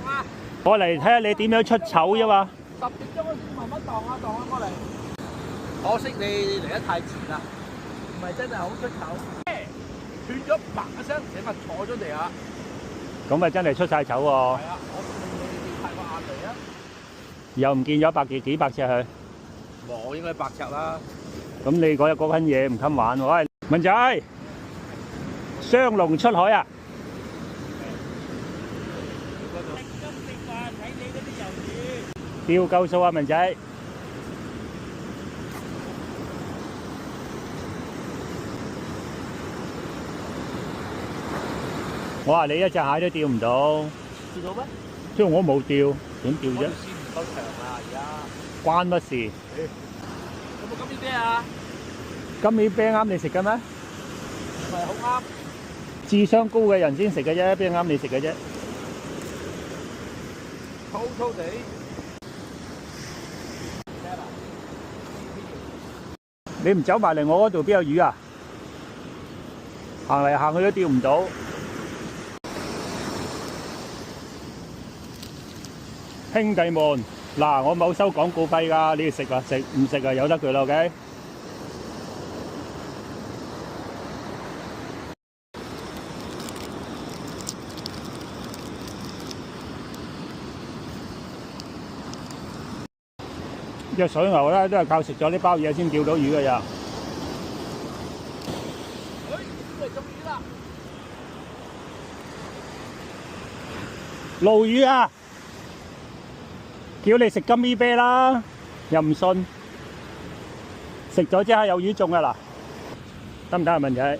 啊！我嚟睇下你點樣出醜啫嘛。10點鐘嗰時慢慢蕩啊過嚟。可惜你嚟得太遲啦，唔係真係好出醜。斷咗砰一聲，你咪坐咗地下。咁咪真係出晒醜喎。係啊，我你太過眼嚟啊！又唔見咗幾百尺去。冇，應該100尺啦。咁你嗰日嗰間嘢唔襟玩喎。喂，文仔，雙龍出海啊！釣夠數啊，文仔！我話你一隻蟹都釣唔到。釣到咩？即係我冇釣，點釣啫？線唔夠長啦，而家。關乜事？有冇金魚啤啊？金魚啤啱你食嘅咩？唔係好啱。智商高嘅人先食嘅啫，邊啱你食嘅啫？粗粗地。你唔走埋嚟我嗰度邊有魚啊？行嚟行去都釣唔到。兄弟們，嗱，我冇收廣告費㗎，你哋食啊，食唔食啊？由得佢啦 ，OK？隻水牛咧都係靠食咗呢包嘢先釣到魚㗎咋。鱸魚啊！叫你食金魚啤啦，又唔信，食咗即刻有魚中啊嗱，得唔得啊文仔？